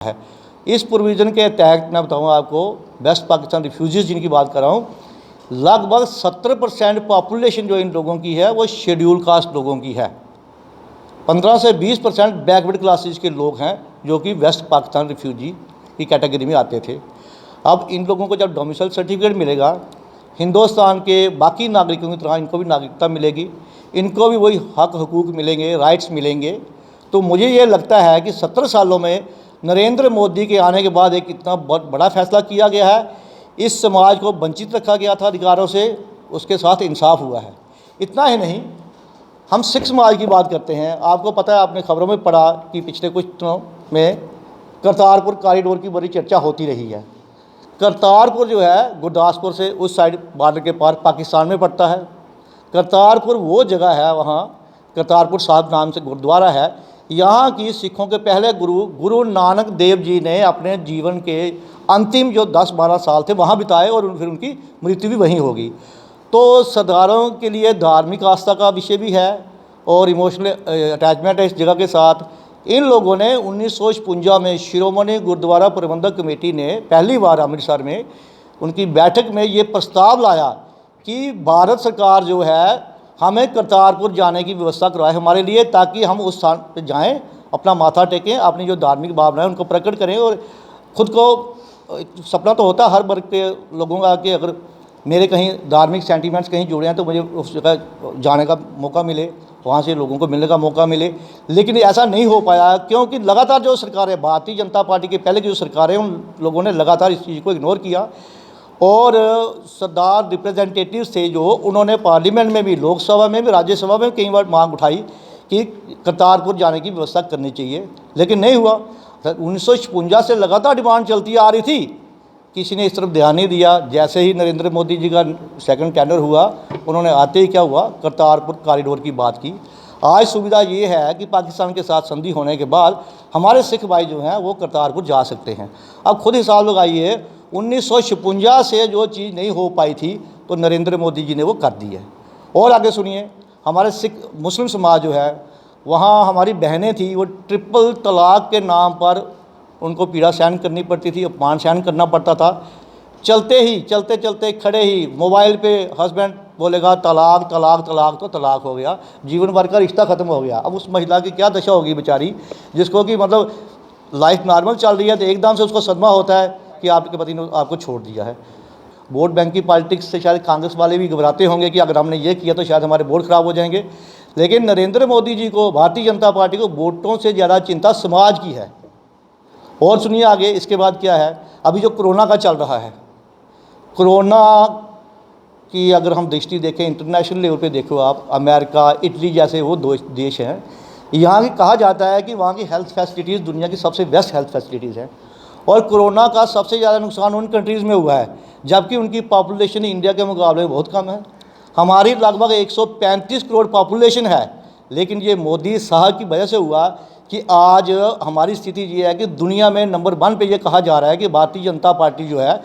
है। इस प्रोविज़न के तहत मैं बताऊँ आपको, वेस्ट पाकिस्तान रिफ्यूजीज़ जिनकी बात कर रहा हूँ, लगभग 70% पॉपुलेशन जो इन लोगों की है वो शेड्यूल कास्ट लोगों की है। 15 से 20% बैकवर्ड क्लासेस के लोग हैं जो कि वेस्ट पाकिस्तान रिफ्यूजी की कैटेगरी में आते थे। अब इन लोगों को जब डोमिसाइल सर्टिफिकेट मिलेगा, हिंदुस्तान के बाकी नागरिकों की तरह इनको भी नागरिकता मिलेगी, इनको भी वही हक हकूक़ मिलेंगे, राइट्स मिलेंगे। तो मुझे ये लगता है कि 17 सालों में नरेंद्र मोदी के आने के बाद एक इतना बहुत बड़ा फैसला किया गया है। इस समाज को वंचित रखा गया था अधिकारों से, उसके साथ इंसाफ हुआ है। इतना ही नहीं, हम सिख समाज की बात करते हैं। आपको पता है, आपने खबरों में पढ़ा कि पिछले कुछ दिनों में करतारपुर कॉरिडोर की बड़ी चर्चा होती रही है। करतारपुर जो है गुरदासपुर से उस साइड बॉर्डर के पार पाकिस्तान में पड़ता है। करतारपुर वो जगह है, वहाँ करतारपुर साहिब नाम से गुरुद्वारा है। यहाँ की सिखों के पहले गुरु नानक देव जी ने अपने जीवन के अंतिम जो 10-12 साल थे वहाँ बिताए और फिर उनकी मृत्यु भी वहीं होगी। तो सरदारों के लिए धार्मिक आस्था का विषय भी है और इमोशनल अटैचमेंट है इस जगह के साथ। इन लोगों ने 1956 में शिरोमणि गुरुद्वारा प्रबंधक कमेटी ने पहली बार अमृतसर में उनकी बैठक में ये प्रस्ताव लाया कि भारत सरकार जो है हमें करतारपुर जाने की व्यवस्था करवाए हमारे लिए, ताकि हम उस स्थान पर जाएँ, अपना माथा टेकें, अपनी जो धार्मिक भावना है उनको प्रकट करें। और ख़ुद को सपना तो होता है हर वर्ग के लोगों का कि अगर मेरे कहीं धार्मिक सेंटिमेंट्स कहीं जुड़े हैं तो मुझे उस जगह जाने का मौका मिले, वहाँ से लोगों को मिलने का मौका मिले। लेकिन ऐसा नहीं हो पाया क्योंकि लगातार जो सरकारें, भारतीय जनता पार्टी के पहले की जो सरकारें, उन लोगों ने लगातार इस चीज़ को इग्नोर किया। और सरदार रिप्रेजेंटेटिव थे जो, उन्होंने पार्लियामेंट में भी, लोकसभा में भी, राज्यसभा में कई बार मांग उठाई कि करतारपुर जाने की व्यवस्था करनी चाहिए, लेकिन नहीं हुआ। 1956 से लगातार डिमांड चलती आ रही थी, किसी ने इस तरफ ध्यान नहीं दिया। जैसे ही नरेंद्र मोदी जी का सेकंड टेंडर हुआ, उन्होंने आते ही क्या हुआ, करतारपुर कॉरिडोर की बात की। आज सुविधा ये है कि पाकिस्तान के साथ संधि होने के बाद हमारे सिख भाई जो हैं वो करतारपुर जा सकते हैं। अब खुद हिसाब लगाइए, 1956 से जो चीज़ नहीं हो पाई थी तो नरेंद्र मोदी जी ने वो कर दी है। और आगे सुनिए, हमारे सिख मुस्लिम समाज जो है, वहाँ हमारी बहनें थी, वो ट्रिपल तलाक के नाम पर उनको पीड़ा सहन करनी पड़ती थी, अपमान सहन करना पड़ता था। चलते चलते खड़े ही मोबाइल पे हस्बैंड बोलेगा तलाक तलाक तलाक, तो तलाक हो गया, जीवन भर का रिश्ता ख़त्म हो गया। अब उस महिला की क्या दशा होगी बेचारी, जिसको कि मतलब लाइफ नॉर्मल चल रही है तो एकदम से उसको सदमा होता है कि आपके पति ने आपको छोड़ दिया है। वोट बैंक की पॉलिटिक्स से शायद कांग्रेस वाले भी घबराते होंगे कि अगर हमने ये किया तो शायद हमारे वोट ख़राब हो जाएंगे। लेकिन नरेंद्र मोदी जी को, भारतीय जनता पार्टी को वोटों से ज़्यादा चिंता समाज की है। और सुनिए आगे, इसके बाद क्या है, अभी जो कोरोना का चल रहा है, कोरोना की अगर हम दृष्टि देखें, इंटरनेशनल लेवल पे देखो आप, अमेरिका, इटली जैसे वो दो देश हैं, यहाँ की कहा जाता है कि वहाँ की हेल्थ फैसिलिटीज़ दुनिया की सबसे बेस्ट हेल्थ फैसिलिटीज़ हैं। और कोरोना का सबसे ज़्यादा नुकसान उन कंट्रीज़ में हुआ है जबकि उनकी पॉपुलेशन इंडिया के मुकाबले में बहुत कम है। हमारी लगभग 135 करोड़ पॉपुलेशन है, लेकिन ये मोदी साहब की वजह से हुआ कि आज हमारी स्थिति ये है कि दुनिया में नंबर 1 पे ये कहा जा रहा है कि भारतीय जनता पार्टी जो है